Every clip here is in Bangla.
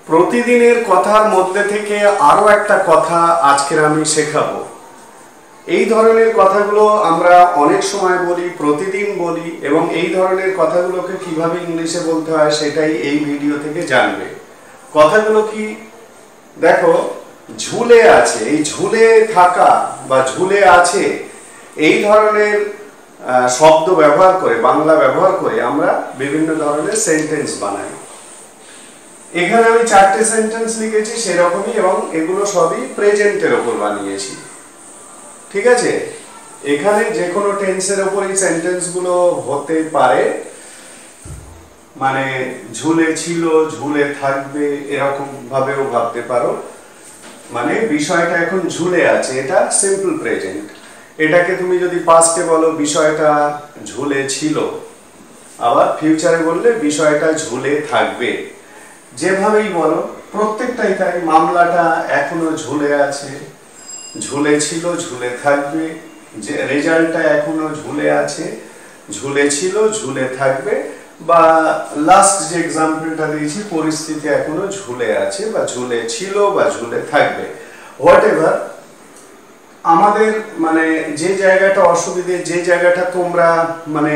প্রতিদিনের কথার মধ্যে থেকে আরো একটা কথা আজকের আমি শেখাবো। এই ধরনের কথাগুলো আমরা অনেক সময় বলি, প্রতিদিন বলি, এবং এই ধরনের কথাগুলোকে কিভাবে ইংলিশে বলতে হয় সেটাই এই ভিডিও থেকে জানবে। কথাগুলো কি দেখো, ঝুলে আছে, এই ঝুলে থাকা বা ঝুলে আছে এই ধরনের শব্দ ব্যবহার করে, বাংলা ব্যবহার করে আমরা বিভিন্ন ধরনের সেন্টেন্স বানাই। এখানে আমি 4টে সেন্টেন্স লিখেছি সেরকমই, এবং এগুলো সবই প্রেজেন্টের ওপর বানিয়েছি। ঠিক আছে, এখানে যে কোনো টেন্সের ওপর এই সেন্টেন্সগুলো হতে পারে, মানে ঝুলে ছিল, ঝুলে থাকবে, এরকম ভাবেও ভাবতে পারো। মানে বিষয়টা এখন ঝুলে আছে, এটা সিম্পল প্রেজেন্ট। এটাকে তুমি যদি পাস্টে বলো বিষয়টা ঝুলে ছিল, আবার ফিউচারে বললে বিষয়টা ঝুলে থাকবে। যেভাবেই বলো প্রত্যেকটাই তাই। মামলাটা এখনো ঝুলে আছে, ঝুলে ছিল, ঝুলে থাকবে। যে রেজাল্টটা এখনো ঝুলে আছে, ঝুলে ছিল, ঝুলে থাকবে। বা লাস্ট যে এক্সাম্পলটা দিয়েছি, পরিস্থিতি এখনো ঝুলে আছে বা ঝুলে ছিল বা ঝুলে থাকবে। হোয়াট এভার, আমাদের মানে যে জায়গাটা অসুবিধে, যে জায়গাটা তোমরা মানে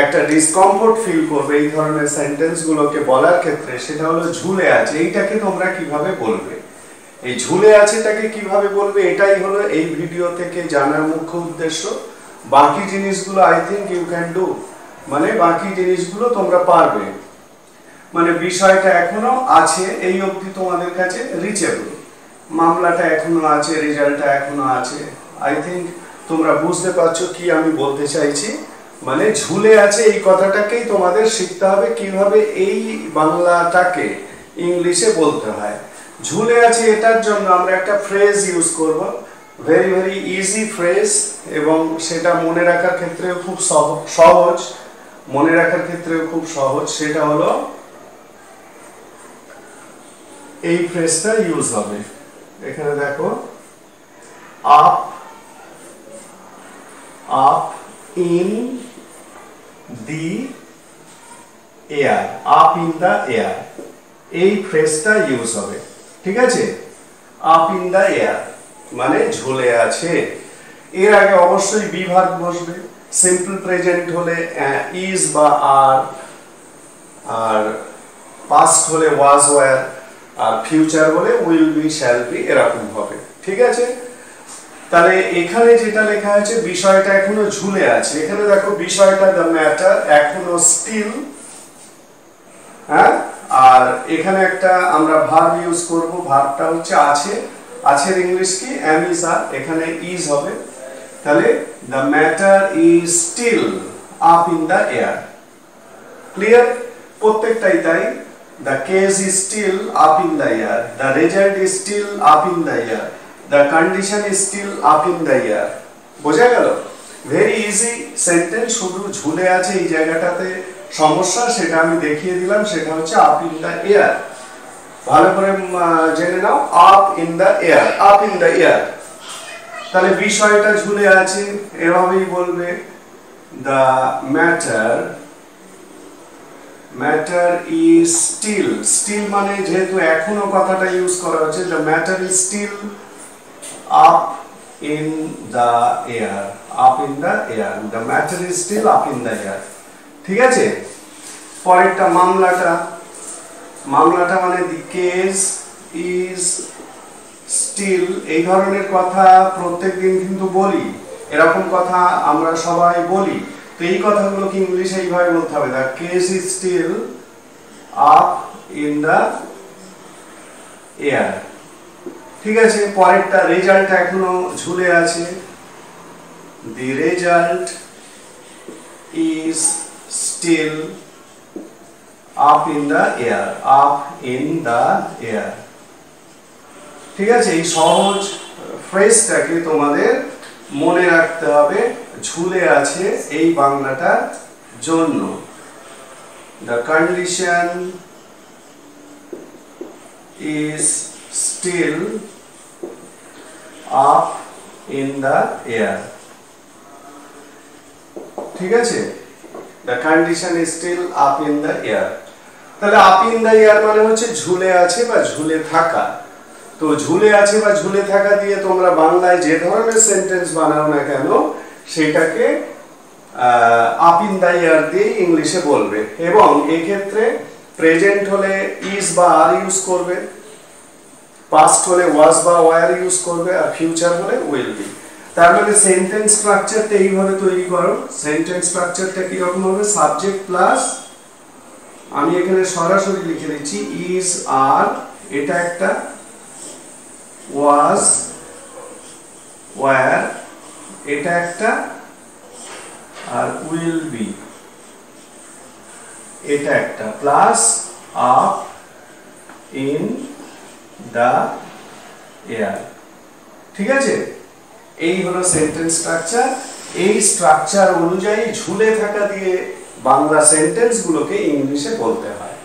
একটা ডিসকমফোর্ট ফিল করবে এই ধরনের সেন্টেন্স গুলোকে বলার ক্ষেত্রে, সেটা হলো ঝুলে আছে। এইটাকে তোমরা কিভাবে বলবে, এই ঝুলে আছেটাকে কিভাবে বলবে, এটাই হলো এই ভিডিও থেকে জানার মুখ্য উদ্দেশ্য। বাকি জিনিসগুলো I think you can do, মানে বাকি জিনিসগুলো তোমরা পারবে। মানে বিষয়টা এখনো আছে, এই অবধি তোমাদের কাছে রিচেবল। মামলাটা এখনো আছে, রেজাল্টটা এখনো আছে। আই থিঙ্ক তোমরা বুঝতে পারছো কি আমি বলতে চাইছি। মানে ঝুলে আছে এই কথাটাকেই তোমাদের শিখতে হবে কিভাবে এই বাংলাটাকে ইংলিশে বলতে হয়। ঝুলে আছে এটার জন্য আমরা একটা ফ্রেজ ইউজ করব, ভেরি ভেরি ইজি ফ্রেজ, এবং সেটা মনে রাখার ক্ষেত্রে খুব সহজ, মনে রাখার ক্ষেত্রে খুব সহজ। সেটা হলো এই ফ্রেজটা ইউজ হবে। এখানে দেখো, up up in the air, up in the air, এই ফ্রেজটা ইউজ হবে। ঠিক আছে, আপ ইন দা এয়ার মানে ঝুলে আছে। এর আগে অবশ্যই বি ভার্ব বসবে। সিম্পল প্রেজেন্ট হলে ইজ বা আর পাস্ট হলে ওয়াজ ওয়্যার, আর ফিউচার হলে উইল বি, শ্যাল বি, এরকম হবে। ঠিক আছে, তাহলে এখানে যেটা লেখা আছে বিষয়টা এখনো ঝুলে আছে। এখানে দেখো বিষয়টা দ্য ম্যাটার এখনো স্টিল, হ্যাঁ। আর এখানে একটা আমরা ভার্ব ইউজ করব, ভার্বটা হচ্ছে আছে। আছের ইংলিশ কি? এম ইজ আর, এখানে ইজ হবে। তাহলে the matter is still up in the air. Clear? প্রত্যেকটাই তাই। The case is still up in the air. The result is still up in the air. The condition is still up in the air. বোঝা গেল? Very easy sentence. শুধু ঝুলে আছে এই জায়গাটাতে সমস্যা, সেটা আমি দেখিয়ে দিলাম। সেটা হচ্ছে আপ ইন দ্য এয়ার। ভালো করে জেনে নাও, up in the air, up in the air. তাহলে বিষয়টা ঝুলে আছে, এভাবেই বলবে the matter is still. Still মানে যেহেতু এখনো কথাটা ইউজ করা হচ্ছে, the matter is still up in the air, up in the air, the matter is still up in the air. ঠিক আছে, পরেরটা মামলাটা মানে দি কেস ইজ স্টিল। এই ধরনের কথা প্রত্যেকদিন কিন্তু বলি, এরকম কথা আমরা সবাই বলি। তো এই কথাগুলো কি ইংলিশে এইভাবে বলতে হবে, the case is still up in the air. ঠিক আছে, পরেরটা রেজাল্টটা এখনো ঝুলে আছে, the result is still up in the air, up in the air. ঠিক আছে, এই সহজ ফ্রেজটাকে তোমাদের মনে রাখতে হবে, ঝুলে আছে এই বাংলাটার জন্য। The condition is still up in the air. ঠিক আছে, the condition is still up in the air. তাহলে আপ ইন দ্য এয়ার মানে হচ্ছে ঝুলে আছে বা ঝুলে থাকা। তো ঝুলে আছে বা ঝুলে থাকা দিয়ে তোমরা বাংলায় যে ধরনের সেন্টেন্স বানাও না কেন সেটাকে আপ ইন দ্য এয়ার দিয়ে ইংলিশে বলবে। এবং এক্ষেত্রে প্রেজেন্ট হলে ইজ বা আর ইউজ করবে, পাস্ট হলে ওয়াজ বা ওয়ার ইউজ করবে, আর ফিউচার হলে উইল বি। তার মানে সেন্টেন্স স্ট্রাকচারটা এইভাবে তৈরি করো। সেন্টেন্স স্ট্রাকচারটা কি রকম হবে? সাবজেক্ট প্লাস, আমি এখানে সরাসরি লিখে দিচ্ছি ইজ আর, এটা একটা, ওয়াজ ওয়ার এটা একটা, আর উইল বি এটা একটা, plus up in the air. ঠিক আছে, এই হলো সেন্টেন্স স্ট্রাকচার। এই স্ট্রাকচার অনুযায়ী ঝুলে থাকা দিয়ে বাংলা সেন্টেন্স গুলোকে ইংলিশে বলতে হয়।